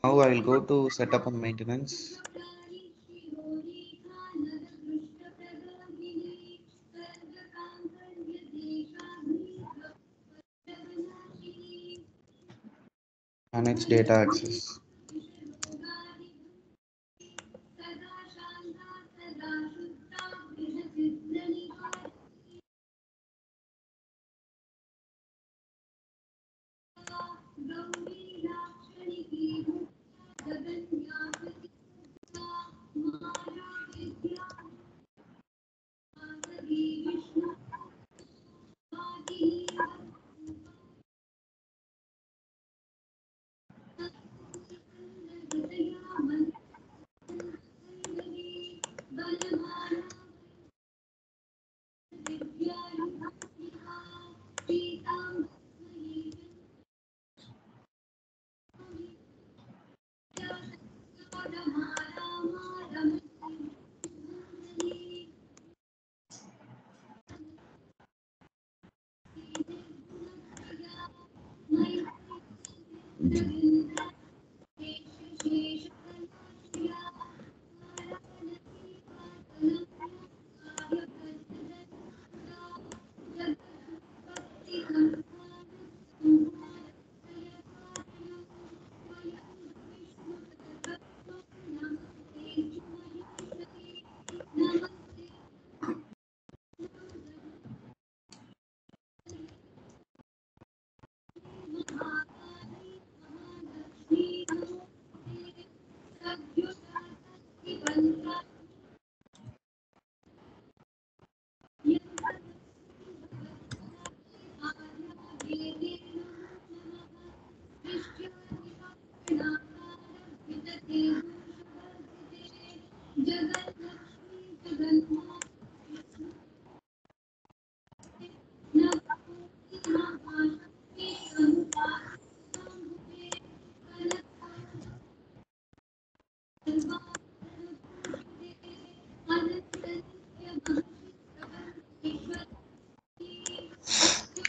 Now I will go to setup and maintenance. Manage data access.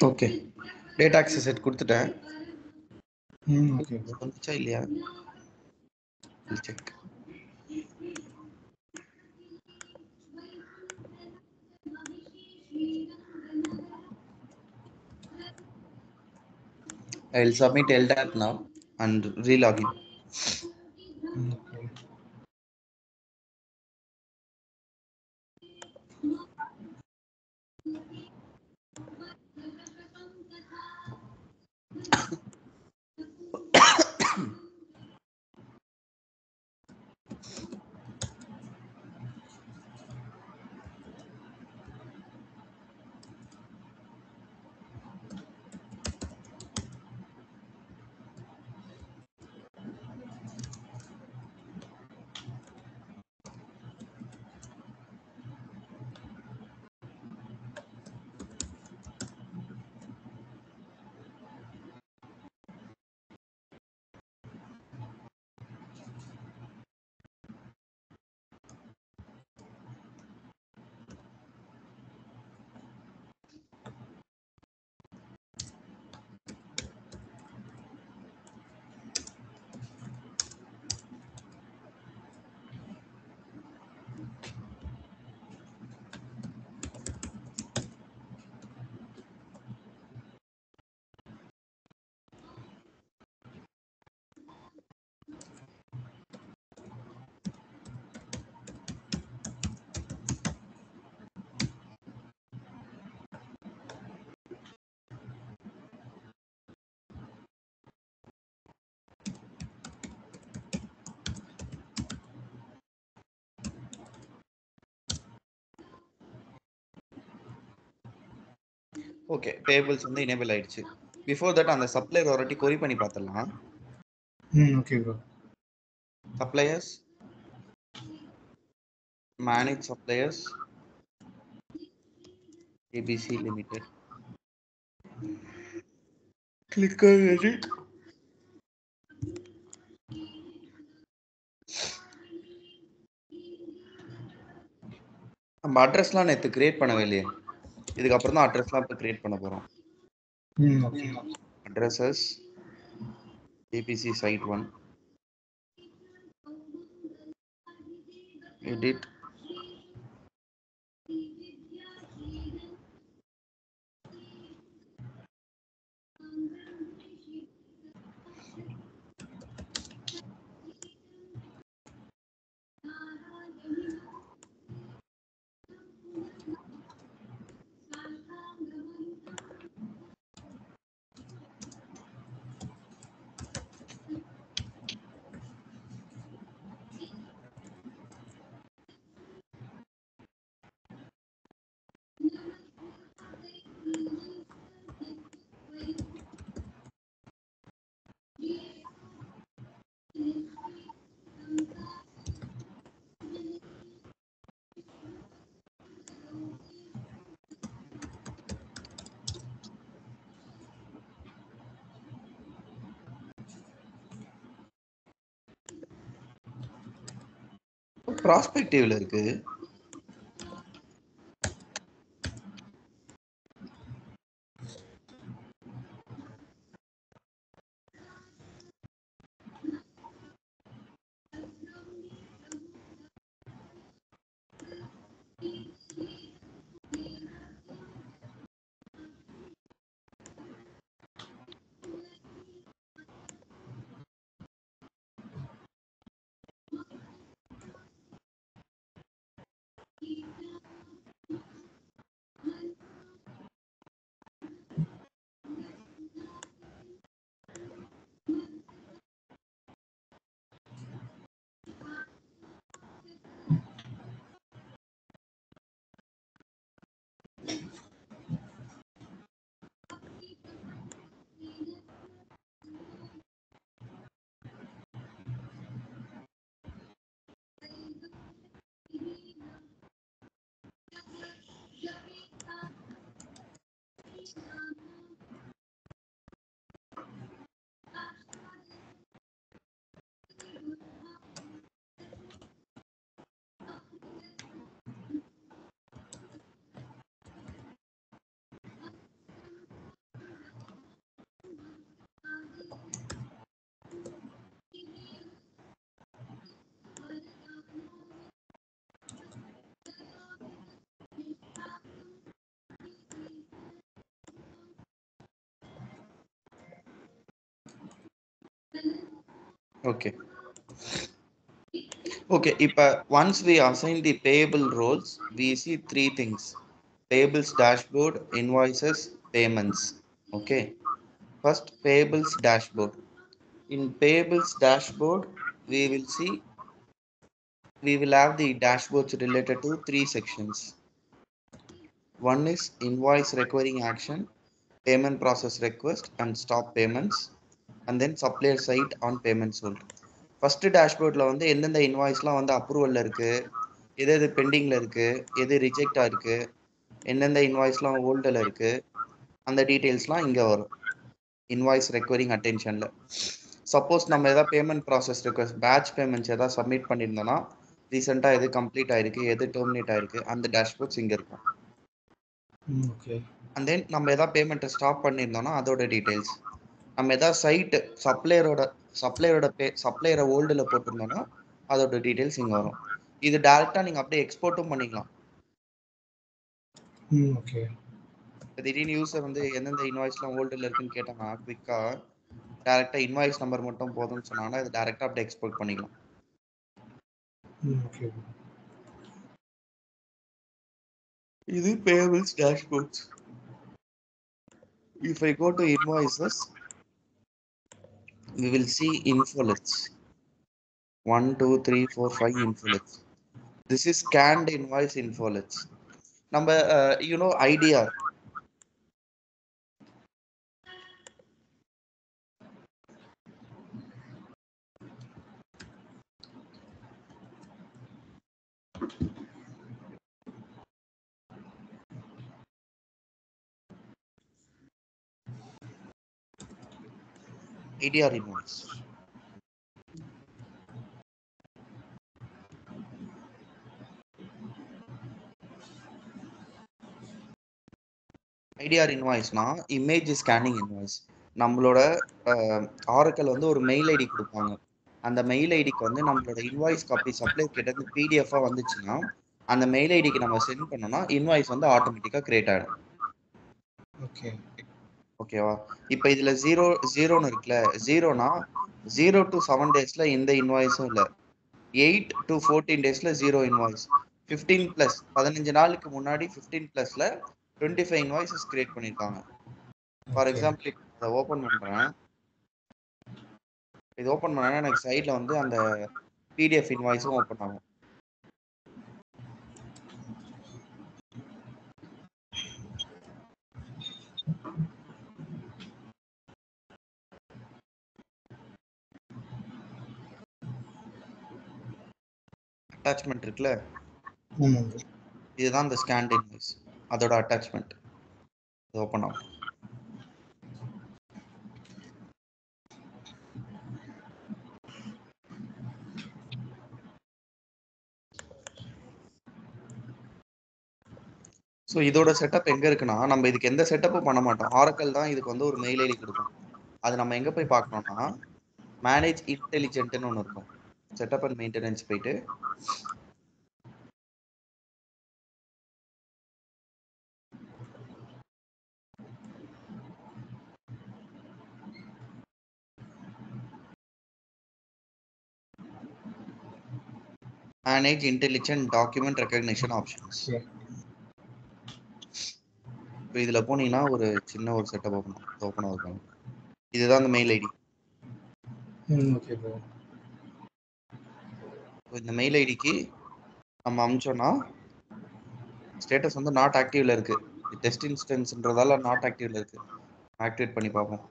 Okay. Data access set கொடுத்துட்டேன். Okay. வந்துச்சா இல்லையா? I'll check. I will submit LDAP now and re-login. Okay. Okay, tables வந்து enable ஆயிடுச்சு. Before that அந்த supplier ஒரு வாட்டி கொரி பண்ணி பார்த்துடலாம். Okay bro. Suppliers, manage suppliers, ABC Limited. Click on edit. நம்ம அட்ரஸ்லாம் நேற்று கிரியேட் பண்ணவே இல்லையே, இதுக்கப்புறம் தான் அட்ரஸ்லாம் இப்போ கிரியேட் பண்ண போகிறோம். Okay. Addresses ABC site 1. edit. ப்ராஸ்பெக்டிவ்ல இருக்கு. Okay. Okay, once we assign the payable roles, we see three things: payables dashboard, invoices, payments. Okay, first payables dashboard. In payables dashboard, we will have the dashboards related to three sections. One is invoice requiring action, payment process request and stop payments, and then supplier side on payments hold. First டேஷ்போர்டில் வந்து எந்தெந்த இன்வாய்ஸ்லாம் வந்து அப்ரூவலில் இருக்குது, எது எது பெண்டிங்கில் இருக்குது, எது ரிஜெக்டாக இருக்குது, எந்தெந்த இன்வாய்ஸ்லாம் ஹோல்டில் இருக்குது, அந்த டீட்டெயில்ஸ்லாம் இங்கே வரும் இன்வாய்ஸ் ரெக்வரிங் அட்டென்ஷனில். சப்போஸ் நம்ம எதாவது payment process request batch payments எதாவது சப்மிட் பண்ணியிருந்தோன்னா ரீசெண்டாக எது கம்ப்ளீட் ஆகிருக்கு, எது டெர்மினேட் ஆகிருக்கு, அந்த டேஷ்போர்ட்ஸ் இங்கே இருக்கும். ஓகே. அண்ட் தென் நம்ம எதாவது பேமெண்ட்டை ஸ்டாப் பண்ணியிருந்தோன்னா அதோட டீட்டெயில்ஸ். நம்ம எதாவது சைட்டு சப்ளையரை ஹோல்டில் போட்டிருந்தோன்னா அதோட டீட்டெயில்ஸ் இங்கே வரும். இது டேரெக்டாக நீங்கள் அப்படியே எக்ஸ்போர்ட்டும் பண்ணிக்கலாம். ஓகே. திடீர்னு யூஸர் வந்து எந்தெந்த இன்வாய்ஸ்லாம் ஹோல்டில் இருக்குன்னு கேட்டாங்கன்னா குவிக்காக டேரெக்டாக இன்வாய்ஸ் நம்பர் மட்டும் போதும்னு சொன்னாங்கன்னா இது டேரெக்டாக அப்படியே எக்ஸ்போர்ட் பண்ணிக்கலாம். ஓகே. இது payables dashboards. If I go to invoices, we will see infolets. 1, 2, 3, 4, 5 infolets. This is scanned invoice infolets. Number, IDR. IDR invoice. IDR invoiceனா இமேஜ் ஸ்கேனிங் இன்வாய்ஸ். நம்மளோட ஆரக்கல் வந்து ஒரு மெயில் ஐடி கொடுப்பாங்க. அந்த மெயில் ஐடிக்கு வந்து நம்மளோட இன்வாய்ஸ் காப்பி சப்ளை கிட்ட இருந்து பிடிஎஃபா வந்துச்சுன்னா அந்த மெயில் ஐடிக்கு நம்ம சென்ட் பண்ணோம்னா இன்வாய்ஸ் வந்து ஆட்டோமேட்டிக்கா கிரியேட் ஆயிடும். ஓகே ஓகேவா? இப்போ இதுல 0 இருக்குல்ல, 0னா 0 to 7 daysல எந்த இன்வாய்ஸும் இல்ல. 8 to 14 daysல 0 இன்வாய்ஸ். 15 பிளஸ் 15 நாளுக்கு முன்னாடி 15 பிளஸ்ல 25 இன்வாய்ஸஸ் கிரியேட் பண்ணிருக்காங்க. ஃபார் எக்ஸாம்பிள் இதை ஓபன் பண்றேன். இது ஓபன் பண்ணா எனக்கு சைட்ல வந்து அந்த பிடிஎஃப் இன்வாய்ஸும் ஓபன் ஆகும். அட்டாச்மெண்ட் இருக்குல்ல, இதுதான் இந்த ஸ்கேன் இன்வாய்ஸ், அதோட அட்டாச்மெண்ட். இது ஓபன் ஆகும். ஸோ இதோட செட்டப் எங்க இருக்குன்னா, நம்ம இதுக்கு எந்த செட்டப்பும் பண்ண மாட்டோம். ஆரக்கல் தான் இதுக்கு வந்து ஒரு மெயில் ஐடி கொடுக்கும். அது நம்ம எங்க போய் பார்க்கணும்னா மேனேஜ் இன்டெலிஜென்ட்னு ஒன்று இருக்கும். செட்டப் அண்ட் மெயின்டெனன்ஸ் போயிட்டு manage intelligent document recognition options. இப்போ இதுல போனீங்கன்னா ஒரு சின்ன ஒரு செட்டப் ஓப்பன் ஆகும். இதுதான் அந்த மெயில் ஐடி. Okay bro. இந்த மெயில் ஐடிக்கு நம்ம அனுப்பிச்சோம்னா ஸ்டேட்டஸ் வந்து நாட் ஆக்டிவ்ல இருக்கு. டெஸ்ட் இன்ஸ்டன்ஸ்ன்றதால நாட் ஆக்டிவ்ல இருக்கு. ஆக்டிவேட் பண்ணி பார்ப்போம்.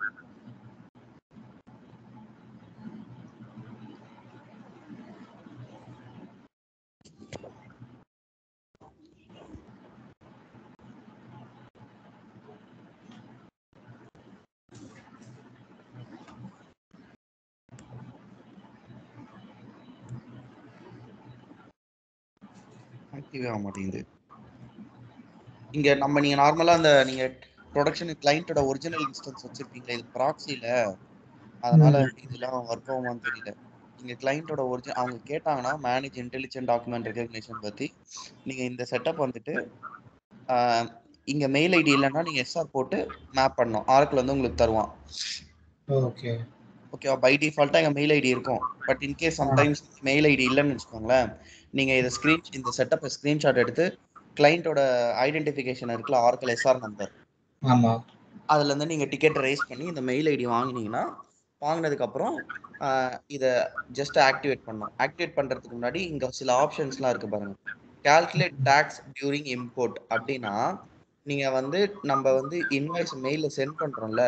ஆக்டிவே ஆக மாட்டேங்குது. இங்க நீங்க நார்மலா அந்த நீங்க ப்ரொடக்ஷன் கிளையண்டோட ஒரிஜினல் இன்ஸ்டன்ஸ் வச்சிருப்பீங்க, இது ப்ராக்ஸில, அதனால இதெல்லாம் ஒர்க் ஆகுமான்னு தெரியல. நீங்க கிளையண்டோட ஒரிஜினல் அவங்க கேட்டாங்கன்னா மேனேஜ் இன்டெலிஜென்ட் டாக்குமெண்ட் ரெகக்னிஷன் பத்தி நீங்க இந்த செட்டப் வந்துட்டு இங்க மெயில் ஐடி இல்லைன்னா நீங்க எஸ்ஆர் போட்டு மேப் பண்ணணும். ஆர்க்கில் வந்து உங்களுக்கு தருவான். ஓகே ஓகேவா? பை டிஃபால்ட்டா எங்க மெயில் ஐடி இருக்கும். But in case sometimes mail ID இல்லைன்னு வச்சுக்கோங்களேன், நீங்க இந்த செட்டப்பை ஸ்கிரீன்ஷாட் எடுத்து கிளையண்டோட ஐடென்டிஃபிகேஷன் இருக்குல்ல, ஆர்க்கில் எஸ்ஆர் நம்பர், ஆமா, அதுல இருந்து நீங்க டிக்கெட் ரைஸ் பண்ணி இந்த மெயில் ஐடி வாங்கினீங்கன்னா வாங்கினதுக்கு அப்புறம் இதை ஜஸ்ட் ஆக்டிவேட் பண்ணணும். ஆக்டிவேட் பண்றதுக்கு முன்னாடி இங்க சில ஆப்ஷன்ஸ்லாம் இருக்கு பாருங்க. கால்குலேட் டாக்ஸ் டியூரிங் இம்போர்ட் அப்படின்னா நீங்க வந்து நம்ம வந்து இன்வாய்ஸ் மெயில சென்ட் பண்றோம்ல,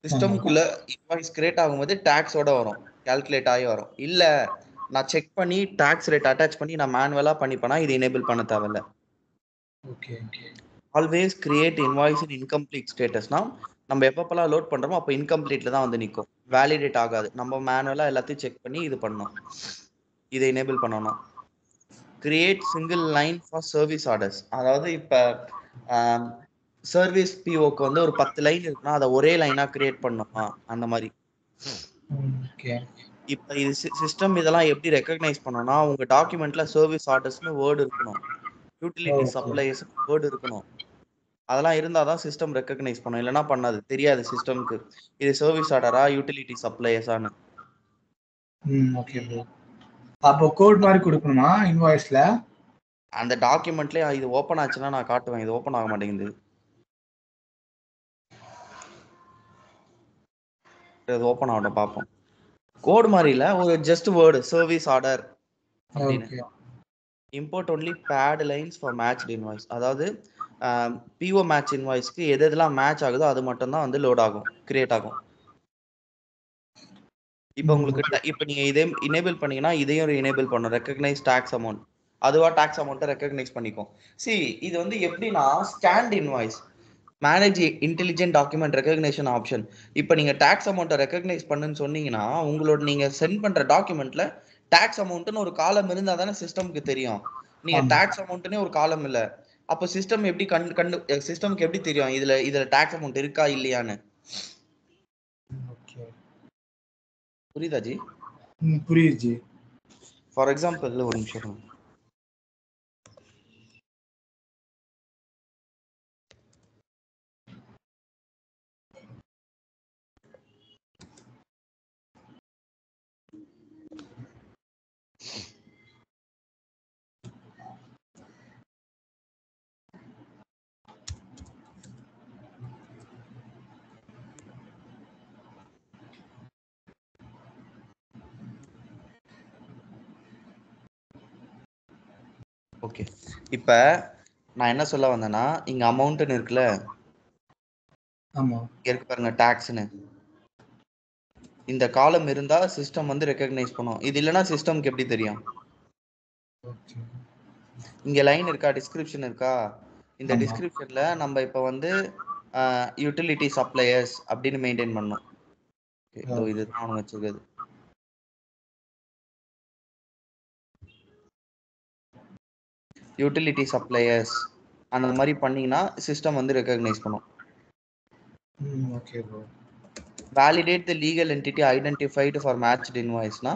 சிஸ்டம்குள்ள இன்வாய்ஸ் கிரியேட் ஆகும்போது டாக்ஸோட வரும், கால்குலேட் ஆகி வரும். இல்ல நான் செக் பண்ணி டாக்ஸ் ரேட் அட்டாச் பண்ணி நான் மேனுவலா பண்ணிப்பேனா இது எனேபிள் பண்ண தேவையில்ல. ஓகே ஆல்வேஸ் கிரியேட் இன்வாய்ஸ் இன் இன்கம்ப்ளீட் ஸ்டேட்டஸ்னா நம்ம எப்பப்பெல்லாம் லோட் பண்றோமோ அப்போ இன்கம்ப்ளீட்ல தான் வந்து நிற்கும், வேலிடேட் ஆகாது. நம்ம மேனுவலா எல்லாத்தையும் செக் பண்ணி இது பண்ணணும். இதை எனேபிள் பண்ணணும். Create single line for service orders, அதாவது இப்ப சர்வீஸ் பிஓக்கு வந்து ஒரு 10 லைன் இருக்குன்னா அதை ஒரே லைனா கிரியேட் பண்ணணுமா அந்த மாதிரி. இப்ப இது சிஸ்டம் இதெல்லாம் எப்படி ரெகக்னைஸ் பண்ணணும்னா உங்க டாக்குமெண்ட்ல சர்வீஸ் ஆர்டர்ஸ்னு வேர்டு இருக்கணும், யூட்டிலிட்டி சப்ளைஸ் வேர்டு இருக்கணும். அதெல்லாம் இருந்தாதான் சிஸ்டம் ரெகக்னைஸ் பண்ணும், இல்லைன்னா பண்ணாது. தெரியாது சிஸ்டம்க்கு இது சர்வீஸ் ஆர்டரா யூட்டிலிட்டி சப்ளையர்ஸான்னு. Okay bro. அப்போ கோட் மாதிரி கொடுக்கணுமா இன்வாய்ஸ்ல? அந்த டாக்குமெண்ட்லயே இது ஓபன் ஆச்சுன்னா நான் காட்டுவேன். இது ஓபன் ஆக மாட்டேங்குது. இது ஓபன் ஆகட்டும் பார்ப்போம். கோட் மாதிரி இல்ல, ஒரு ஜஸ்ட் வேர்டு சர்வீஸ் ஆர்டர் அப்படின்னு. Import only bad lines for matched invoice, அதாவது பிஓ மேட்ச் இன்வாய்ஸ்க்கு எது எதெல்லாம் மேட்ச் ஆகுதோ அது மட்டும் தான் வந்து லோட் ஆகும், கிரியேட் ஆகும். இப்போ உங்களுக்கு இப்போ நீங்க இதே எனேபிள் பண்ணீங்கன்னா இதையும் எனேபிள் பண்ணும், ரெகக்னைஸ் டாக்ஸ் அமௌண்ட். அதுவா டாக்ஸ் அமௌண்ட்டை ரெகக்னைஸ் பண்ணிக்கும். சி இது வந்து எப்படின்னா scanned invoice manage intelligent document recognition option. இப்போ நீங்க டாக்ஸ் அமௌண்ட்டை ரெகக்னைஸ் பண்ணுன்னு சொன்னீங்கன்னா உங்களோட நீங்க சென்ட் பண்ற டாக்குமெண்ட்ல டாக்ஸ் அமௌண்ட்னு ஒரு காலம் இருந்தா தானே சிஸ்டம்க்கு தெரியும். நீங்க டாக்ஸ் அமௌண்ட்னே ஒரு காலம் இல்ல, அப்போ சிஸ்டம் எப்படி சிஸ்டம்க்கு எப்படி தெரியும் இதுல டாக்ஸ் அமௌண்ட் இருக்கா இல்லையான்னு? புரியுதா ஜி? புரியுது ஜி. ஃபார் எக்ஸாம்பிள் ஒரு நிமிஷம். ஓகே, இப்போ நான் என்ன சொல்ல வந்தேன்னா, இங்க அமௌண்ட்னு இருக்குல்ல, ஆமா இருக்கு பாருங்க டாக்ஸ்னு, இந்த காலம் இருந்தா சிஸ்டம் வந்து ரெகக்னைஸ் பண்ணும். இது இல்லைன்னா சிஸ்டம்க்கு எப்படி தெரியும்? ஓகே. இங்க லைன் இருக்கா, டிஸ்கிரிப்ஷன் இருக்கா, இந்த ஆமா. டிஸ்கிரிப்ஷன்ல நம்ம இப்போ வந்து யூட்டிலிட்டி சப்ளையர்ஸ் அப்படின்னு மெயின்டைன் பண்ணோம். இதோ இதுதான் அவனுங்க வச்சிருக்கிறது. யூட்டிலிட்டி சப்ளையர்ஸ் அந்த மாதிரி பண்ணீங்கன்னா சிஸ்டம் வந்து ரெகக்னைஸ் பண்ணும். Okay bro. Validate the legal entity identified for matched இன்வாய்ஸ்னா,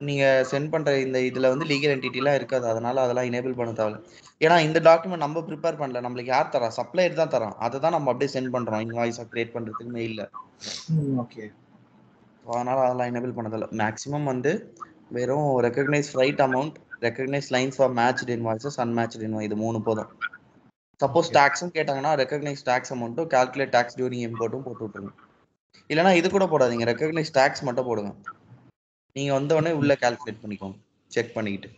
நீங்க சென்ட் பண்ற இந்த இதுல வந்து லீகல் என்டிட்டிலாம் இருக்காது, அதனால அதெல்லாம் எனேபிள் பண்ண தேவை. ஏன்னா இந்த டாக்குமெண்ட் நம்ம ப்ரிப்பேர் பண்ணல, நம்மளுக்கு யார் தரா? சப்ளையர் தான் தரான். அதை தான் நம்ம அப்படியே சென்ட் பண்றோம் இன்வாய்ஸா கிரியேட் பண்றதுக்கு மெயில்ல. ஓகே. அதனால அதெல்லாம் எனேபிள் பண்ணதில்ல. மேக்ஸிமம் வந்து வெறும் recognize right amount, recognize lines for matched invoices, unmatched invoice, இது 3 போதும். சப்போஸ் டாக்ஸும் கேட்டாங்கன்னா ரெகக்னைஸ் டாக்ஸ் அமௌண்ட்டும் கால்குலேட் டாக்ஸ் டியூரிங் இம்போர்ட்டும் போட்டு விட்டுருங்க. இல்லைன்னா இது கூட போடாதீங்க, ரெகக்னைஸ் டாக்ஸ் மட்டும் போடுங்க. நீங்க வந்த உடனே உள்ள கால்குலேட் பண்ணிக்கோங்க செக் பண்ணிக்கிட்டு.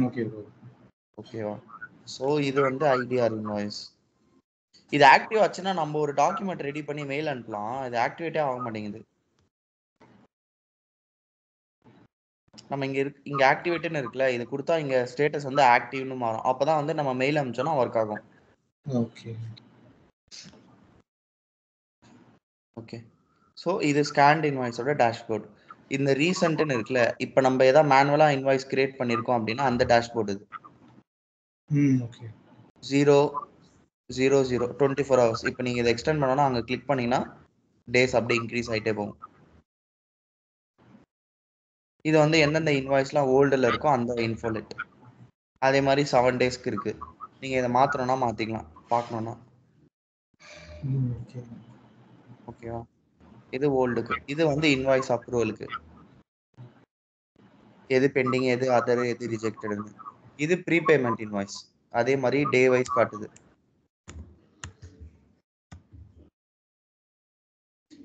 Okay bro. ஓகேவா? ஸோ இது வந்து ஐடிஆர் இன்வாய்ஸ். இது ஆக்டிவ் ஆச்சுன்னா நம்ம ஒரு டாக்குமெண்ட் ரெடி பண்ணி மெயில் அனுப்பலாம். இது ஆக்டிவேட்டே ஆக மாட்டேங்குது. நம்ம இங்க ஆக்டிவேட்னு இருக்குல்ல, இது கொடுத்தா இங்க ஸ்டேட்டஸ் வந்து ஆக்டிவ்னு மாறும். அப்பதான் வந்து நம்ம மெயில் அனுப்பிச்சோம்னா ஒர்க் ஆகும். ஓகே. ஓகே, ஸோ இது ஸ்கேன்ட் இன்வாய்ஸோட டேஷ்போர்ட். இந்த ரீசன்ட்னு இருக்குல்ல, இப்போ நம்ம ஏதாவது மேனுவலா இன்வாய்ஸ் கிரியேட் பண்ணியிருக்கோம் அப்படின்னா அந்த டேஷ்போர்ட் இது. ஓகே. 000 24 ஹவர்ஸ். இப்போ நீங்க இதை எக்ஸ்டெண்ட் பண்ணோம்னா அங்கே கிளிக் பண்ணீங்கன்னா டேஸ் அப்படியே இன்க்ரீஸ் ஆகிட்டே போகும். இது வந்து எந்தெந்த இன்வாய்ஸ்லாம் ஓல்டில் இருக்கோ அந்த இன்ஃபோலெட். அதே மாதிரி 7 டேஸ்க்கு இருக்கு. நீங்க இதை மாத்தணும்னா மாத்திக்கலாம், பார்க்கணும்னா. ஓகேவா? இது ஓல்டுக்கு. இது வந்து இன்வாய்ஸ் அப்ரூவலுக்கு, எது பெண்டிங், எது அதர், எது ரிஜெக்டட்னு. இது ப்ரீபேமெண்ட் இன்வாய்ஸ், அதே மாதிரி டே வைஸ் காட்டுது.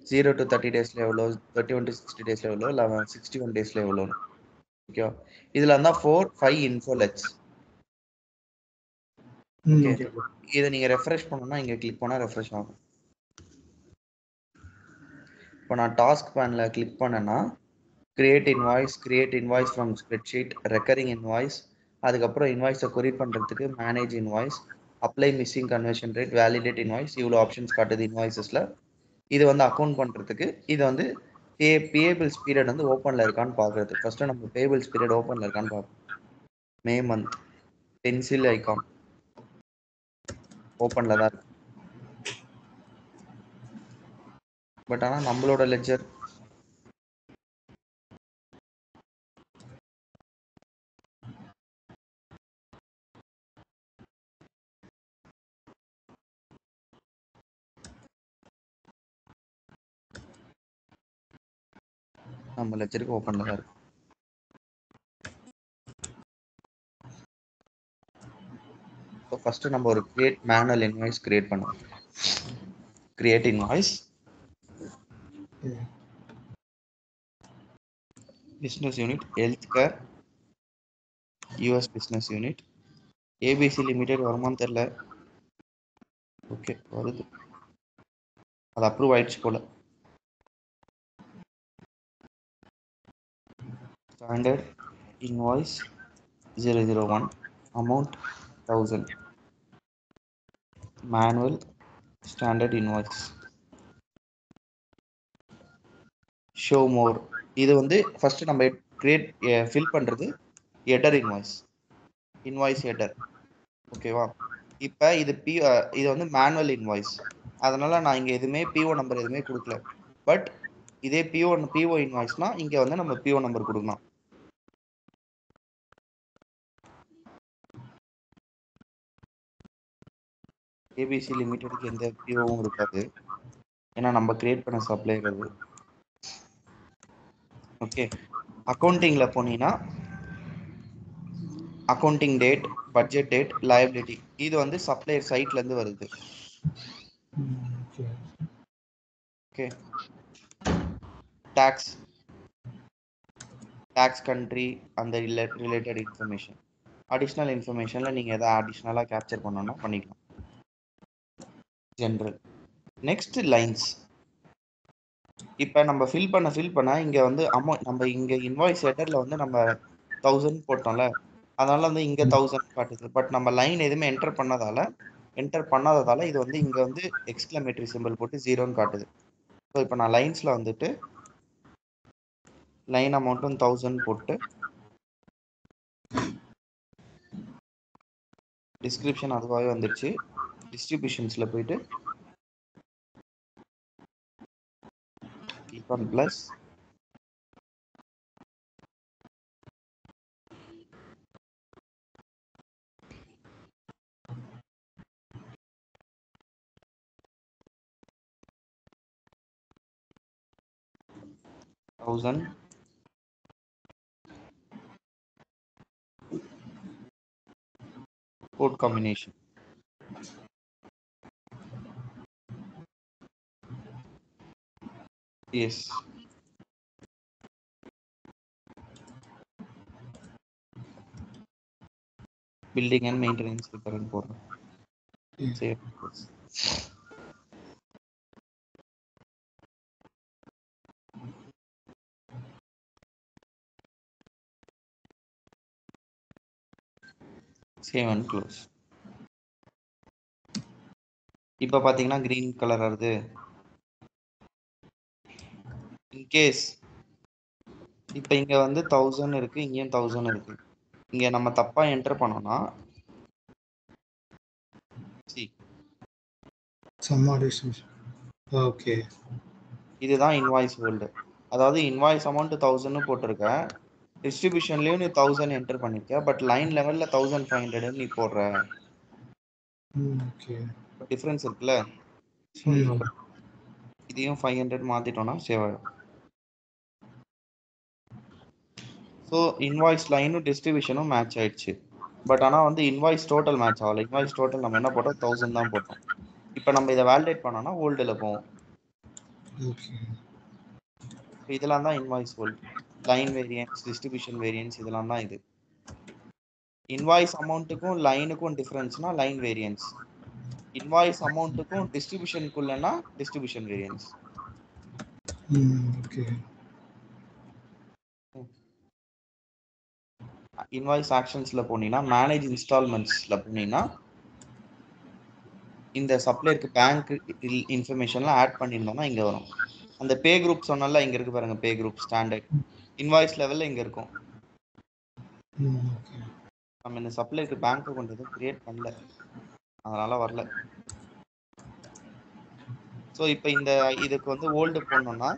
0 to 30 டேஸ்ல எவ்வளோ, 31 to 60 டேஸ்ல எவ்வளோ, 61 டேஸ்ல எவ்வளோன்னு. ஓகேவா? இதுல இருந்தா 4 5 இன்ஃபோலெட்ஸ். ஓகே, இதை நீங்க ரெஃப்ரெஷ் பண்ணணும்னா இங்க கிளிக் பண்ணா ரெஃப்ரெஷ் ஆகும். இப்போ நான் டாஸ்க் பேன்ல கிளிக் பண்ணேன்னா create invoice from spreadsheet, recurring invoice, அதுக்கப்புறம் இன்வாய்ஸை கொரி பண்ணுறதுக்கு manage invoice, apply missing conversion rate, validate invoice, இவ்வளோ ஆப்ஷன்ஸ் காட்டுது இன்வாய்ஸஸில். இது வந்து அக்கௌண்ட் பண்ணுறதுக்கு, இது வந்து பேபிள்ஸ் பீரியட் வந்து ஓப்பனில் இருக்கான்னு பார்க்குறது. ஃபஸ்ட்டு நம்ம பேபிள்ஸ் பீரியட் ஓப்பனில் இருக்கான்னு பார்ப்போம். மே மந்த் பென்சில் ஐகான் ஓப்பனில் தான் இருக்கு. பட் ஆனால் நம்மளோட லெட்ஜர் நம்ம லெட்ஜருக்கு ஓப்பனில் தான் இருக்கு. ஸோ ஃபஸ்ட்டு நம்ம ஒரு கிரியேட் மேனுவல் இன்வாய்ஸ் கிரியேட் பண்ணுவோம். Create invoice, business unit, health care, US business unit, ABC limited வருமானு தெரில. ஓகே, வருது, அது அப்ரூவ் ஆயிடுச்சு போல. Standard invoice 001, amount 1000, manual standard invoice, show more. இது வந்து ஃபர்ஸ்ட் நம்ம கிரியேட் ஃபில் பண்றது ஹெடர் இன்வாய்ஸ் ஹெடர். ஓகேவா? இப்போ இது வந்து மேனுவல் இன்வாய்ஸ், அதனால நான் இங்க எதுவுமே பிஓ நம்பர் எதுவுமே கொடுக்கல. பட் இதே பிஓ இன்வாய்ஸ்னா இங்க வந்து நம்ம பிஓ நம்பர் கொடுக்கலாம். ஏபிசி லிமிடெடுக்கு எந்த பிஓவும் இருக்காது, ஏன்னா நம்ம கிரியேட் பண்ண சப்ளையர் அது. ஓகே, அக்கௌண்டிங்ல போனீங்கன்னா accounting date, budget date, liability இது வந்து சப்ளையர் சைட்ல இருந்து வருது. ஓகே, டாக்ஸ் கண்ட்ரி அந்த ரிலேட்டட் இன்ஃபர்மேஷன், அடிஷ்னல் இன்ஃபர்மேஷன்ல நீங்க எதாவது அடிஷ்னலா கேப்சர் பண்ணணும்னா பண்ணிக்கலாம். ஜென்ரல். Next lines. இப்போ நம்ம ஃபில் பண்ண இங்க வந்து அமௌண்ட் நம்ம இங்க இன்வாய்ஸ் ஹெடர்ல வந்து நம்ம 1000 போட்டோம்ல, அதனால வந்து இங்க 1000 காட்டுது. பட் நம்ம லைன் எதுவுமே என்டர் பண்ணாததால இது வந்து இங்க வந்து எக்ஸ்கிளமேட்டரி சிம்பிள் போட்டு 0ன்னு காட்டுது. ஸோ இப்போ நான் லைன்ஸ்ல வந்துட்டு லைன் அமௌண்ட்டும் 1000 போட்டு டிஸ்கிரிப்ஷன் அதுவாகவே வந்துருச்சு. டிஸ்ட்ரிபியூஷன்ஸ்ல போயிட்டு click on plus, code combination. Yes. Building and maintenance repair போடுறோம். Save. Save and close. இப்போ பாத்தீங்கன்னா green கலர் வருது. இன்கேஸ் இப்போ இங்க வந்து 1000 இருக்கு, இங்கேயும் 1000 இருக்கு. இங்க நம்ம தப்பா என்டர் பண்ணோம்னா ஓகே, இதுதான் இன்வாய்ஸ் வேர்ல்டு. அதாவது இன்வாய்ஸ் அமௌண்ட் 1000 போட்டிருக்க, டிஸ்ட்ரிபியூஷன்லயும் நீ 1000 என்டர் பண்ணிருக்க, பட் லைன் லெவல்ல 1500 நீ போடுற. ஓகே, டிஃபரன்ஸ் இருக்குல்ல. ஸோ இதையும் 500 மாத்திட்டோம்னா சேவ் ஆகும். ஸோ இன்வாய்ஸ் லைனும் டிஸ்ட்ரிபியூஷனும் மேட்ச் ஆயிடுச்சு. பட் ஆனால் வந்து இன்வாய்ஸ் டோட்டல் மேட்ச் ஆகல. இன்வாய்ஸ் டோட்டல் நம்ம என்ன போட்டோம், 1000 தான் போட்டோம். இப்போ நம்ம இதை வேலிடேட் பண்ணோம்னா ஓல்டில் போவோம். இதெல்லாம் தான் invoice hold. Line variance, distribution variance இதெல்லாம் தான் இது. இன்வாய்ஸ் அமௌண்ட்டுக்கும் லைனுக்கும் டிஃபரன்ஸ்னா லைன் வேரியன்ஸ், இன்வாய்ஸ் அமௌண்ட்டுக்கும் டிஸ்ட்ரிபியூஷனுக்குள்ளனா டிஸ்ட்ரிபியூஷன் வேரியன்ஸ். இன்வாய்ஸ் ஆக்ஷன்ஸ்ல போனீங்கன்னா மேனேஜ் இன்ஸ்டால்மெண்ட்ஸ்ல போனீங்கன்னா இந்த சப்ளையருக்கு பேங்க் இன்ஃபர்மேஷன்லாம் ஆட் பண்ணியிருந்தோம்னா இங்க வரும். அந்த பே குரூப் சொன்னால இங்க இருக்கு பாருங்க, பே குரூப் ஸ்டாண்டர்ட் இன்வாய்ஸ் லெவல்ல இங்க இருக்கும். நம்ம இந்த சப்ளையருக்கு பேங்க் அக்கௌண்ட் எதுவும் கிரியேட் பண்ணல, அதனால வரல. ஸோ இப்போ இந்த இதுக்கு வந்து ஓல்டு போடணும்னா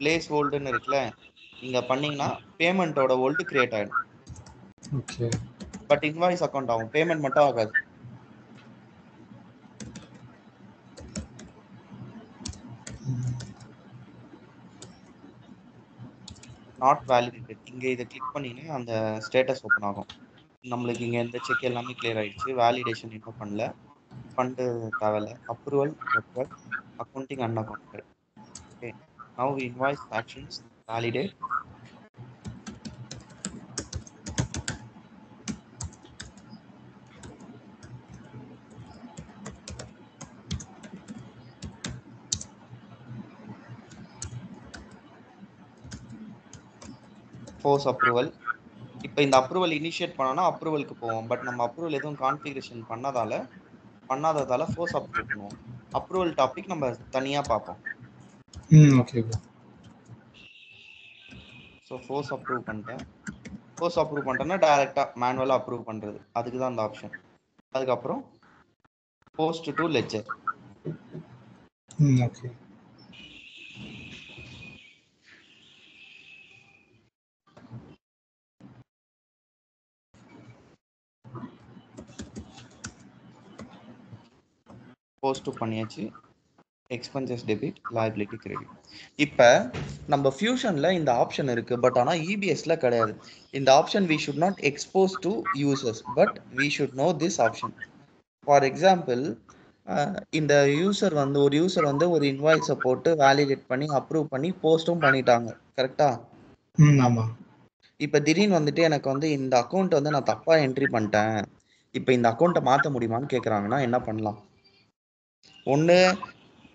பிளேஸ் ஓல்டுன்னு இருக்குல்ல, இங்க பண்ணீங்கன்னா பேமெண்ட்டோட ஓல்டு கிரியேட் ஆயிடும். ஓகே, பட் இன்வாய்ஸ் அக்கௌண்ட் ஆகும், பேமெண்ட் மட்டும் ஆகாது. Not validated. இங்க இதை கிளிக் பண்ணீங்கன்னா அந்த ஸ்டேட்டஸ் ஓப்பன் ஆகும். நம்மளுக்கு இங்க இந்த செக் எல்லாமே கிளியர் ஆயிடுச்சு. வேலிடேஷன் இன்னும் பண்ணல, ஃபண்டு தேவையில்ல. Approval required, accounting unaccounted. Okay, now invoice actions validate. Force approval. இப்போ இந்த அப்ரூவல் இனிஷியேட் பண்ணோம்னா அப்ரூவலுக்கு போவோம். பட் நம்ம அப்ரூவல் எதுவும் கான்ஃபிகரேஷன் பண்ணாததால ஃபோர்ஸ் அப்ரூவ் பண்ணுவோம். அப்ரூவல் டாபிக் நம்ம தனியா பார்ப்போம். ஓகே. ஸோ ஃபோர்ஸ் அப்ரூவ் பண்ணிட்டேன்னா டைரக்டா மேனுவலா அப்ரூவ் பண்றது, அதுக்கு தான் அந்த ஆப்ஷன். அதுக்கப்புறம் post to ledger. Okay. Post பண்ணியாச்சு. Expenses debit, liability credit. இப்போ நம்ம ஃபியூஷனில் இந்த ஆப்ஷன் இருக்குது, பட் ஆனால் இபிஎஸ்ல கிடையாது. இந்த option we should not expose to users, but we should know this option. For example, இந்த யூசர் வந்து ஒரு இன்வாய்ஸை போட்டு வேலிடேட் பண்ணி அப்ரூவ் பண்ணி போஸ்ட்டும் பண்ணிட்டாங்க, கரெக்டா? ஆமாம். இப்போ திடீர்னு வந்துட்டு எனக்கு வந்து இந்த அக்கௌண்ட் வந்து நான் தப்பாக என்ட்ரி பண்ணிட்டேன், இப்போ இந்த அக்கௌண்ட்டை மாற்ற முடியுமான்னு கேட்குறாங்கன்னா என்ன பண்ணலாம்? ஒன்று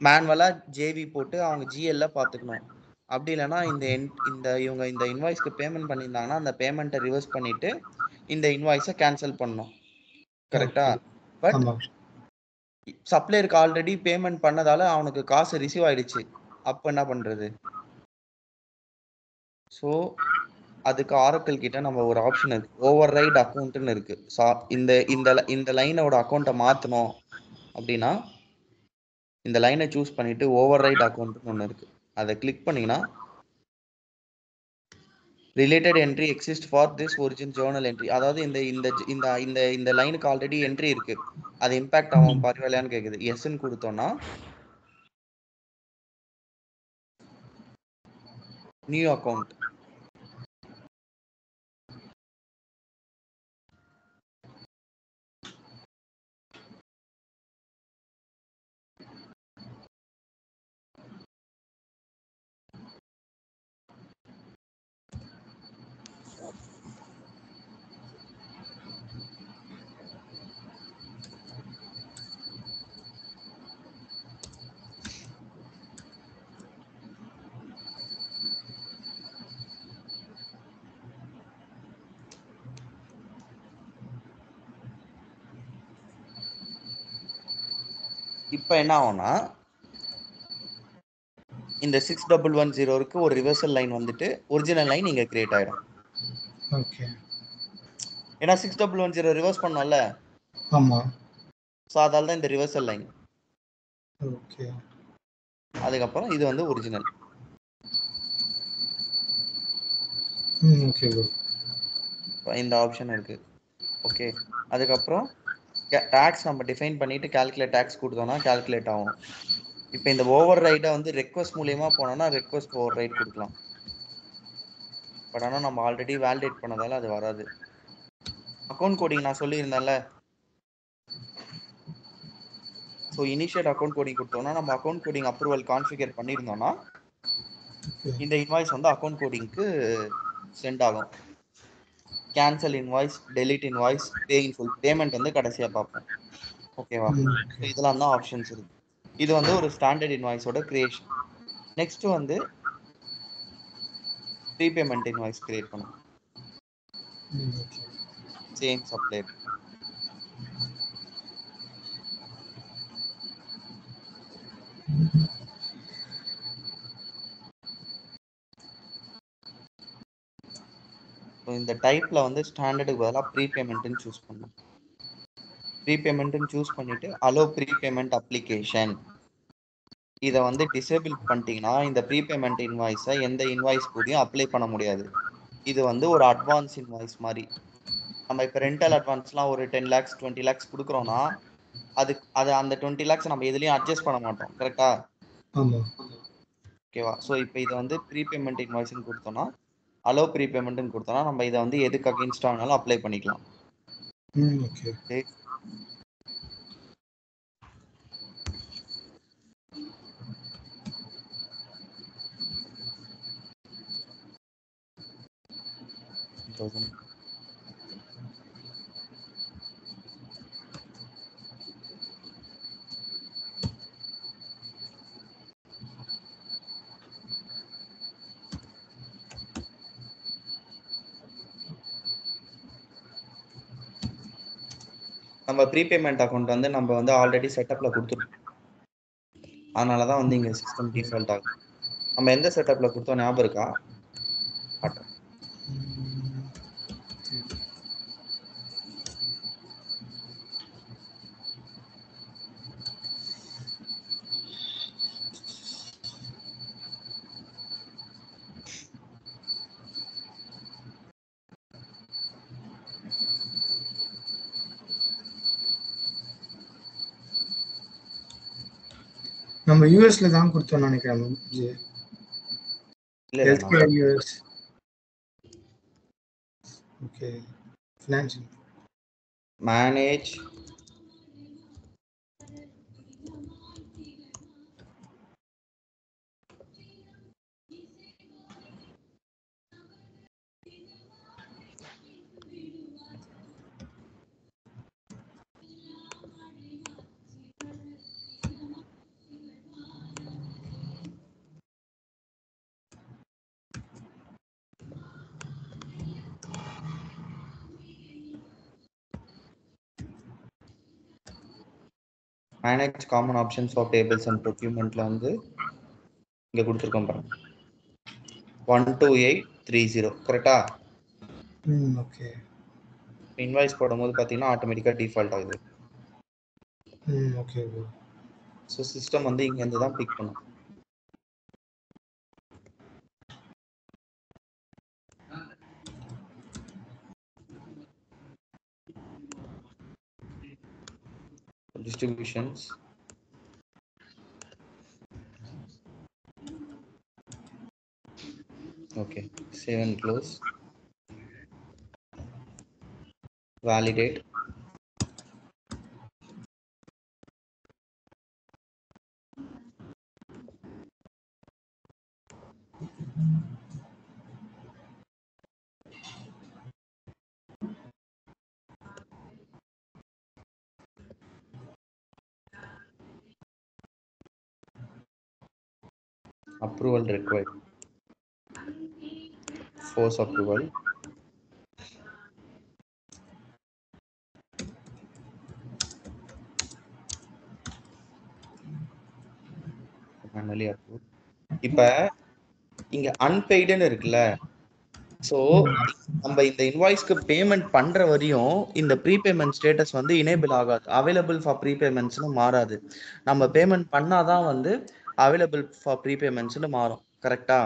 மேனுவலாக ஜேவி போட்டு அவங்க ஜிஎல்ல பார்த்துக்கணும். அப்படி இல்லைன்னா இவங்க இந்த இன்வாய்ஸ்க்கு பேமெண்ட் பண்ணியிருந்தாங்கன்னா அந்த பேமெண்ட்டை ரிவர்ஸ் பண்ணிட்டு இந்த இன்வாய்ஸை கேன்சல் பண்ணணும், கரெக்டா? பட் சப்ளையருக்கு ஆல்ரெடி பேமெண்ட் பண்ணதால அவனுக்கு காசு ரிசீவ் ஆயிடுச்சு, அப்போ என்ன பண்றது? ஸோ அதுக்கு ஆரக்கிள் கிட்ட நம்ம ஒரு ஆப்ஷன் இருக்கு, ஓவர் ரைட் அக்கௌண்ட்னு இருக்கு. இந்த இந்த இந்த லைனோட அக்கௌண்ட்டை மாற்றணும் அப்படின்னா இந்த லைனை சூஸ் பண்ணிட்டு ஓவர் ரைட் அக்கௌண்ட்னு ஒன்று இருக்கு, அதை கிளிக் பண்ணீங்கன்னா related entry exist for this origin Journal entry. அதாவது இந்த இந்த இந்த இந்த இந்த லைனுக்கு ஆல்ரெடி என்ட்ரி இருக்கு, அது இம்பாக்ட் ஆகும் பரவாயில்லையான்னு கேட்குது. எஸ்ன்னு கொடுத்தோம்னா நியூ அக்கௌண்ட். இப்போ என்ன ஆகும்னா இந்த 6110 ஒரு ரிவர்சல் லைன் வந்துட்டு ஒரிஜினல் லைன் இங்க கிரியேட் ஆயிடும். ஓகே. ஏன்னா 6110 ரிவர்ஸ் பண்ணோம்ல. ஆமா. ஸோ அதால தான் இந்த ரிவர்சல் லைன். ஓகே. அதுக்கப்புறம் இது வந்து ஒரிஜினல். Okay bro. இந்த ஆப்ஷன் இருக்கு. ஓகே, அதுக்கப்புறம் டாக்ஸ் நம்ம டிஃபைன் பண்ணிட்டு கால்குலேட் டாக்ஸ் கொடுத்தோம்னா கால்குலேட் ஆகும். இப்போ இந்த ஓவர் ரைடை வந்து ரெக்வஸ்ட் மூலியமா போனோம்னா ரெக்வஸ்ட் ஓவர் ரைட் கொடுக்கலாம். பட் ஆனால் நம்ம ஆல்ரெடி வேலிடேட் பண்ணதால அது வராது. அக்கௌண்ட் கோடிங் நான் சொல்லியிருந்தேன்ல. ஸோ இனிஷியல் அக்கௌண்ட் கோடிங் கொடுத்தோம்னா நம்ம அக்கௌண்ட் கோடிங் அப்ரூவல் கான்ஃபிகர் பண்ணியிருந்தோம்னா இந்த இன்வாய்ஸ் வந்து அக்கௌண்ட் கோடிங்க்கு சென்ட் ஆகும். Cancel invoice, delete invoice, pay in full, payment வந்து கடைசியாக பார்ப்போம். ஓகேவா? ஸோ இதெல்லாம் தான் ஆப்ஷன்ஸ் இருக்கு. இது வந்து ஒரு ஸ்டாண்டர்ட் இன்வாய்ஸோட கிரியேஷன். நெக்ஸ்ட் வந்து ப்ரீபேமெண்ட் இன்வாய்ஸ் கிரியேட் பண்ணும். Same supplier. இந்த டைப்ல வந்து ஸ்டாண்டர்டுக்கு பதிலாக ப்ரீபேமெண்ட்னு சூஸ் பண்ணணும். ப்ரீபேமெண்ட்னு சூஸ் பண்ணிட்டு அலோ ப்ரீபேமெண்ட் அப்ளிகேஷன் இதை வந்து டிசேபிள் பண்ணிட்டீங்கன்னா இந்த ப்ரீபேமெண்ட் இன்வாய்ஸை எந்த இன்வாய்ஸ் கூடயும் அப்ளை பண்ண முடியாது. இது வந்து ஒரு அட்வான்ஸ் இன்வாய்ஸ் மாதிரி. நம்ம இப்போ ரெண்டல் அட்வான்ஸ்லாம் ஒரு 10 lakhs 20 lakhs கொடுக்குறோம்னா அது அந்த 20 lakhs நம்ம எதுலையும் அட்ஜஸ்ட் பண்ண மாட்டோம், கரெக்டா? ஓகேவா? ஸோ இப்போ இதை வந்து ப்ரீபேமெண்ட் இன்வாய்ஸ்ன்னு கொடுத்தோம்னா அலோ ப்ரீபேமெண்ட்னு கொடுத்தோம்னா நம்ம இதை வந்து எதுக்கு அகெயின்ஸ்டாக வேணாலும் அப்ளை பண்ணிக்கலாம். ஓகே. நம்ம ப்ரீபேமெண்ட் அக்கௌண்ட் வந்து நம்ம வந்து ஆல்ரெடி செட்டப்ல கொடுத்துருக்கோம், அதனால தான் வந்து இங்கே சிஸ்டம் டிஃபால்ட் ஆகும். நம்ம எந்த செட்டப்ல கொடுத்தோம் ஞாபகம் இருக்கா? நம்ம யூஎஸ்ல தான் கொடுத்தோம்னு நினைக்கிறேன். இல்ல ஹெல்த் நம்ம care US. Okay. Financial. Manage manage common options for tables and ப்ரொக்யூமெண்ட்ல வந்து இங்க கொடுத்துருக்கோம் பாருங்க 12830 கரெக்டா? ஓகே. இன்வாய்ஸ் போடும்போது பார்த்தீங்கன்னா ஆட்டோமேட்டிக்காக டிஃபால்ட் ஆகுது. Okay bro. ஸோ சிஸ்டம் வந்து இங்கேருந்து தான் பிக் பண்ணும். Distributions, okay, save and close, validate, approval required, force approval, manually approve. இப்ப இங்க அன்பெய்டுன்னு இருக்குல்ல, ஸோ நம்ம இந்த இன்வாய்ஸ்க்கு பேமெண்ட் பண்ற வரையும் இந்த ப்ரீபேமெண்ட் ஸ்டேட்டஸ் வந்து இனேபிள் ஆகாது, அவைலபிள் ஃபார் ப்ரீபேமெண்ட்ஸ்னு மாறாது. நம்ம பேமெண்ட் பண்ணாதான் வந்து அவைலபிள் ஃபார் ப்ரீபேமெண்ட்ஸ்னு மாறும். கரெக்டா?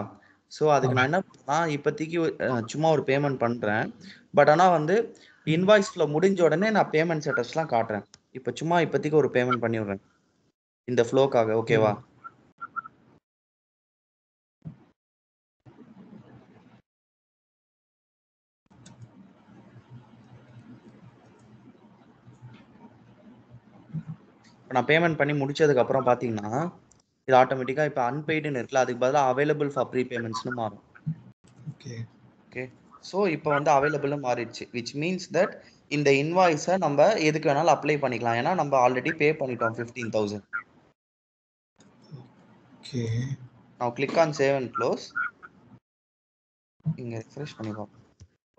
ஸோ அதுக்கு நான் என்ன பண்ணா இப்போதைக்கு சும்மா ஒரு பேமெண்ட் பண்றேன். பட் ஆனால் வந்து இன்வாய்ஸ் ஃப்ளோ முடிஞ்ச உடனே நான் பேமெண்ட் ஸ்டேட்டஸ்லாம் காட்டுறேன். இப்போ சும்மா இப்போதைக்கு ஒரு பேமெண்ட் பண்ணி விடுறேன் இந்த ஃப்ளோக்காக. ஓகேவா? இப்போ நான் பேமெண்ட் பண்ணி முடிச்சதுக்கு அப்புறம் பார்த்தீங்கன்னா இது ஆட்டோமேட்டிக்காக இப்போ அன்பெய்டுன்னு இருக்குல்ல, அதுக்கு பதிலாக அவைலபிள் ஃபார் ப்ரீபேமெண்ட்ஸ்னு மாறும். ஓகே. ஓகே. ஸோ இப்போ வந்து அவைலபிள்னு மாறிடுச்சு, விச் மீன்ஸ் தட் இந்த இன்வாய்ஸை நம்ம எதுக்கு வேணாலும் அப்ளை பண்ணிக்கலாம். ஏன்னா நம்ம ஆல்ரெடி பே பண்ணிட்டோம் 15,000. ஓகே. நான் click on save and close. இங்கே ரெஃப்ரெஷ் பண்ணி பார்ப்போம்.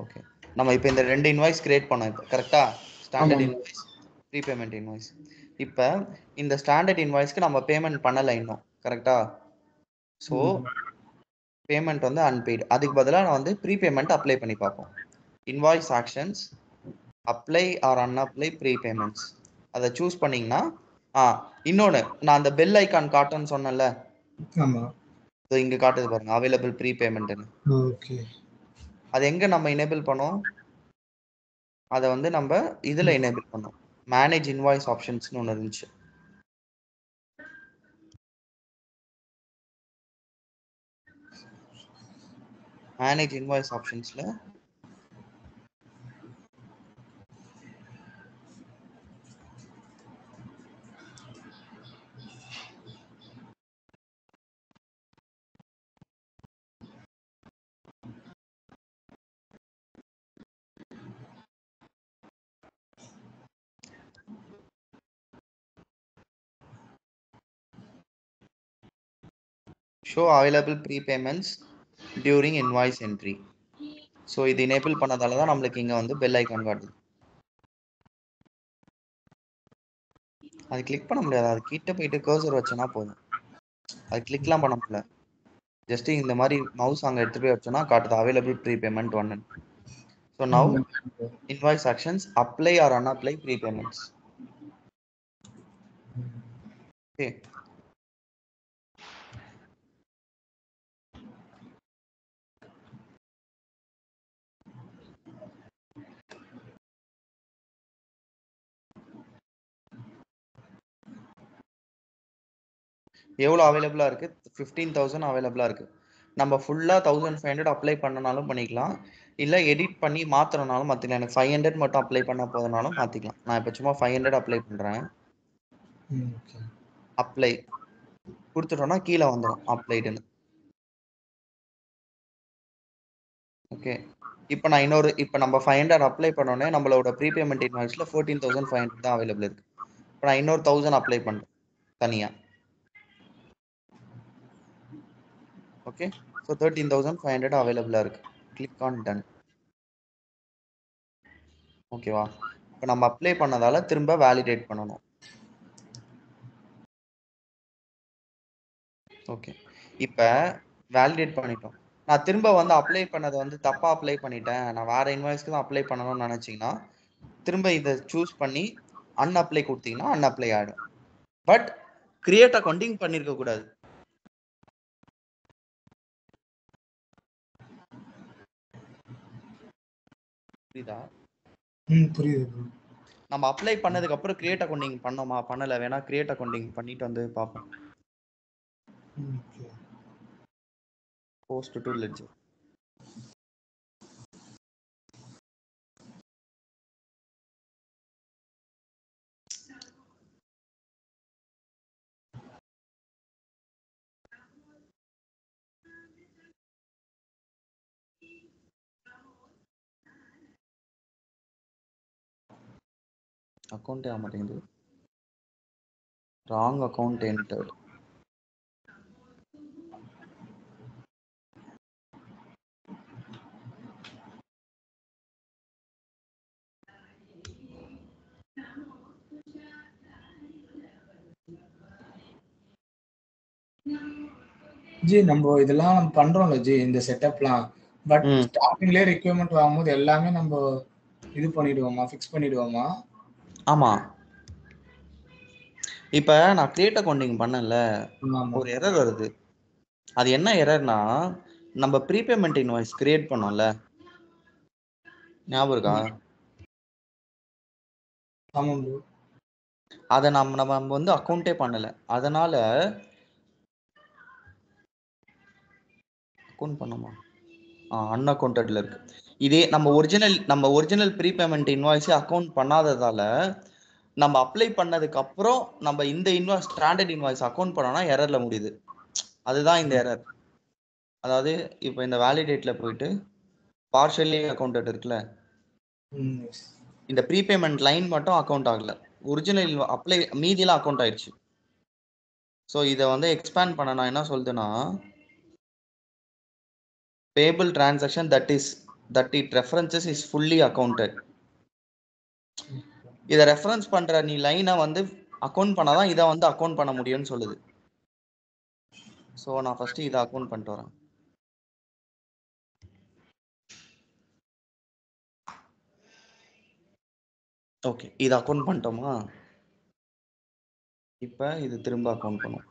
ஓகே. நம்ம இப்போ இந்த 2 இன்வாய்ஸ் கிரியேட் பண்ணோம். இப்போ கரெக்டா? Standard invoice, prepayment invoice. இப்போ இந்த ஸ்டாண்டர்ட் இன்வாய்ஸ்க்கு நம்ம பேமெண்ட் பண்ணலை இன்னும். கரெக்டா? ஸோ பேமெண்ட் வந்து அன்பெய்டு. அதுக்கு பதிலாக நான் வந்து ப்ரீபேமெண்ட் அப்ளை பண்ணி பார்ப்போம். Invoice actions, apply or unapply ப்ரீபேமெண்ட்ஸ், அதை சூஸ் பண்ணிங்கன்னா இன்னொன்று நான் அந்த பெல் ஐக்கான் காட்டுன்னு சொன்னேன்ல, ஆமாம், இங்கே காட்டுது பாருங்க அவைலபிள் ப்ரீபேமெண்ட்னு. ஓகே. அது எங்கே நம்ம எனேபிள் பண்ணோம்? அதை வந்து நம்ம இதில் எனேபிள் பண்ணோம், மேனேஜ் இன்வாய்ஸ் ஆப்ஷன்ஸ்னு ஒன்று இருந்துச்சு. மேனேஜ் இன்வாய்ஸ் ஆப்ஷன்ஸில் show available prepayments during invoice entry. So இது எனேபிள் பண்ணதால தான் நம்மளுக்கு இங்கே வந்து பெல் ஐக்கான் காட்டுது. அது கிளிக் பண்ண முடியாது, அது கிட்ட போயிட்டு கர்சர் வச்சோன்னா போதும். அது கிளிக்லாம் பண்ண முடியல, ஜஸ்ட் இந்த மாதிரி மவுஸ் அங்கே எடுத்து போய் வச்சோன்னா காட்டுது available prepayment 1. So now invoice actions, apply or unapply prepayments. Okay. எவ்வளோ அவைலபிளாக இருக்குது? 15,000 அவைலபிளாக இருக்குது. நம்ம ஃபுல்லாக 1500 அப்ளை பண்ணனாலும் பண்ணிக்கலாம், இல்லை எடிட் பண்ணி மாற்றணுனாலும் மாற்றிக்கலாம். எனக்கு 500 மட்டும் அப்ளை பண்ணால் போதுனாலும் மாற்றிக்கலாம். நான் இப்போ சும்மா 500 அப்ளை பண்ணுறேன். ஓகே. அப்ளை கொடுத்துட்டோம்னா கீழே வந்துடும் அப்ளைடுன்னு. ஓகே, இப்போ நான் இப்போ நம்ம 500 அப்ளை பண்ணோன்னே நம்மளோட ப்ரீபேமெண்ட் இன்வாய்ஸில் 14,500 தான் அவைலபிள் இருக்குது. இப்போ நான் இன்னொரு 1000 அப்ளை பண்ணுறேன் தனியாக. ஓகே, ஸோ 13,500 அவைலபிளாக இருக்குது. Click on done. ஓகேவா? இப்போ நம்ம அப்ளை பண்ணதால திரும்ப வேலிடேட் பண்ணணும். ஓகே, இப்போ வேலிடேட் பண்ணிட்டோம். நான் திரும்ப வந்து அப்ளை பண்ணதை வந்து தப்பாக அப்ளை பண்ணிட்டேன், நான் வேறு இன்வாய்ஸ்க்கு தான் அப்ளை பண்ணணும்னு நினச்சிங்கன்னா திரும்ப இதை சூஸ் பண்ணி அன்அப்ளை கொடுத்தீங்கன்னா அன்அப்ளை ஆகிடும். பட் கிரியேட் அக்கௌண்டிங் பண்ணியிருக்க கூடாது. புரியுதா? புரியுது. நம்ம அப்ளை பண்ணதுக்கு அப்புறம் கிரியேட் அக்கௌண்டிங் பண்ணோமா பண்ணல, வேணா கிரியேட் அக்கௌண்டிங் பண்ணிட்டு வந்து பார்ப்போம். Post to ledger. அக்கௌண்ட்டே ஆக மாட்டேங்குது. Wrong account entered. ஜி நம்ம இதெல்லாம் பண்றோம்ல ஜி, இந்த செட்டப்லாம். பட் ஸ்டார்டிங்லயே ரெக்யர்மெண்ட் வாங்கும்போது எல்லாமே நம்ம இது பண்ணிடுவோமா, ஃபிக்ஸ் பண்ணிடுவோமா? ஆமா, இப்போ நான் கிரியேட் அக்கௌண்டிங் பண்ணல, ஒரு எரர் வருது. அது என்ன எரர்னா, நம்ம ப்ரீபேமெண்ட் இன்வாய்ஸ் கிரியேட் பண்ணோம்ல, ஞாபகம் இருக்கா? ஆமாம் ப்ரோ. அதை நம்ம வந்து அக்கௌண்ட்டே பண்ணல, அதனால அக்கௌண்ட் பண்ணுமா அன்அக்கௌண்டட்ல இருக்கு. இதே நம்ம ஒரிஜினல் ப்ரீபேமெண்ட் இன்வாய்ஸே அக்கௌண்ட் பண்ணாததால நம்ம அப்ளை பண்ணதுக்கு அப்புறம் நம்ம இந்த இன்வாய்ஸ் ஸ்டாண்டர்ட் இன்வாய்ஸ் அக்கௌண்ட் பண்ணோம்னா எரர்ல முடியுது. அதுதான் இந்த எரர். அதாவது இப்போ இந்த வேலிடேட்ல போயிட்டு பார்ஷியலி அக்கௌண்டட் இருக்குல்ல, இந்த ப்ரீபேமெண்ட் லைன் மட்டும் அக்கௌண்ட் ஆகல, ஒரிஜினல் அப்ளை மீதியெல்லாம் அக்கௌண்ட் ஆயிடுச்சு. ஸோ இதை வந்து எக்ஸ்பேண்ட் பண்ண நான் என்ன சொல்றேன்னா, payable transaction that it references is fully accounted. இதை ரெஃபரன்ஸ் பண்ற நீ லைனை வந்து அக்கௌண்ட் பண்ணாதான் இதை வந்து அக்கௌண்ட் பண்ண முடியும்னு சொல்லுது. ஸோ நான் ஃபர்ஸ்ட் இதை அக்கௌண்ட் பண்ணிட்டு வரேன். ஓகே, இது அக்கௌண்ட் பண்ணிட்டோமா? இப்போ இது திரும்ப அக்கௌண்ட் பண்ணும்.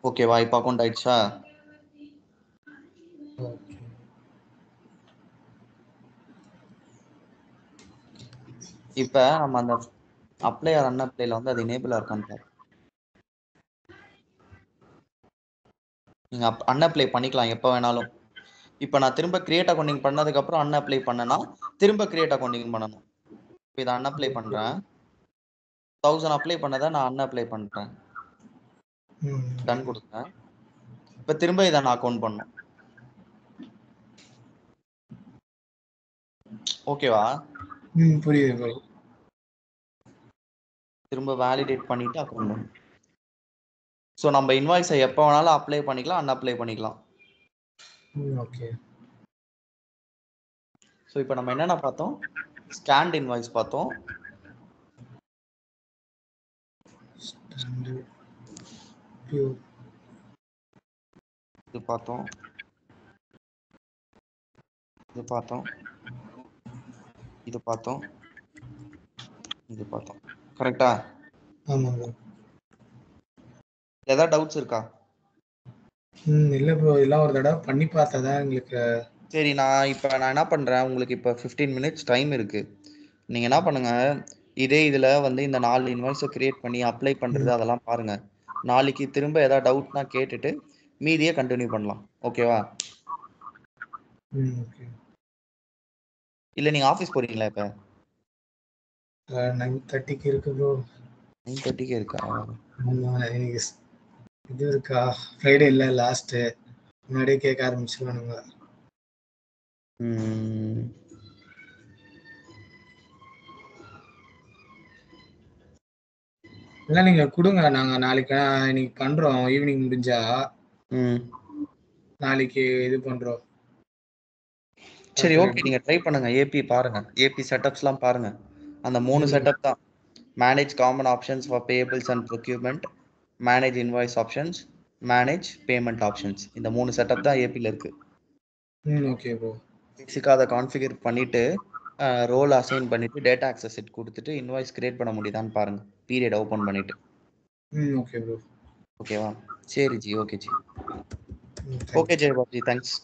ஓகேவா? இப்போ அக்கௌண்ட் ஆயிடுச்சா? இப்போ நம்ம அந்த அப்ளை ஆர் அன்அப்ளைல வந்து அது எனேபிளா இருக்கான்னு பார்ப்போம். நீங்க அன்அப்ளை பண்ணிக்கலாம் எப்போ வேணாலும். இப்போ நான் திரும்ப கிரியேட் அக்கௌண்டிங் பண்ணதுக்கு அப்புறம் அன்அப்ளை பண்ணனா திரும்ப கிரியேட் அக்கௌண்டிங் பண்ணணும். இப்போ இதை அன்அப்ளை பண்றேன், 1000 அப்ளை பண்ணதை நான் அன்அப்ளை பண்றேன், டன் கொடுத்தேன். இப்போ திரும்ப இதை நான் அக்கௌண்ட் பண்ணணும். ஓகேவா? புரியுது. திரும்ப வேலிடேட் பண்ணிட்டு அக்கௌண்ட் பண்ணணும். ஸோ நம்ம இன்வாய்ஸை எப்போ வேணாலும் அப்ளை பண்ணிக்கலாம், அன்அப்ளை பண்ணிக்கலாம். ஓகே. ஸோ இப்போ நம்ம என்னென்ன பார்த்தோம்? ஸ்கேன்ட் இன்வாய்ஸ் பார்த்தோம், இது பார்த்தோம், இது பார்த்தோம், இது பார்த்தோம், இது பார்த்தோம். கரெக்டா? ஆமாங்க. ஏதாவது டவுட்ஸ் இருக்கா? இல்லை ப்ரோ, இதெல்லாம் ஒரு தடவை பண்ணி பார்த்தா தான் எங்களுக்கு. சரி, நான் என்ன பண்ணுறேன், உங்களுக்கு இப்போ 15 minutes டைம் இருக்கு. நீங்க என்ன பண்ணுங்க, இதே இதுல வந்து இந்த 4 இன்வாய்ஸ கிரியேட் பண்ணி அப்ளை பண்றது அதெல்லாம் பாருங்க. நாளைக்கு திரும்ப ஏதாவது டவுட்னா கேட்டுட்டு மீதியே கண்டினியூ பண்ணலாம். ஓகேவா? ஓகே. இல்ல நீங்க ஆபீஸ் போறீங்களா இப்ப? 9:30க்கு இருக்கு ப்ரோ. 9:30க்கு இருக்கா? ஆமா, இன்னைக்கு இது இருக்கா, ஃப்ரைடே இல்ல லாஸ்ட், முன்னாடியே கேட்க ஆரம்பிச்சிருவானுங்க. இல்ல நீங்க கொடுங்க, நாங்க நாளைக்கு இன்னைக்கு பண்றோம், ஈவினிங் முடிஞ்சா நாளைக்கு இது பண்றோம். சரி ஓகே, நீங்க ட்ரை பண்ணுங்க. ஏபி பாருங்க, ஏபி செட்டப்ஸ்லாம் பாருங்க. அந்த 3 செட்டப் தான். Manage common options for payables and procurement, manage invoice options, manage payment options. இந்த 3 செட்டப் தான் ஏபில இருக்கு. Okay bro. பேசிக்கா அதை கான்ஃபிகர் பண்ணிட்டு ரோல் அசைன் பண்ணிட்டு டேட்டா ஆக்சஸ் செட் கொடுத்துட்டு இன்வாய்ஸ் கிரியேட் பண்ண முடியுதான்னு பாருங்க, பீரியட் ஓபன் பண்ணிட்டு. Okay bro. ஓகேவா? சரி ஜி, ஓகே ஜி. Okay Jayababi, thanks.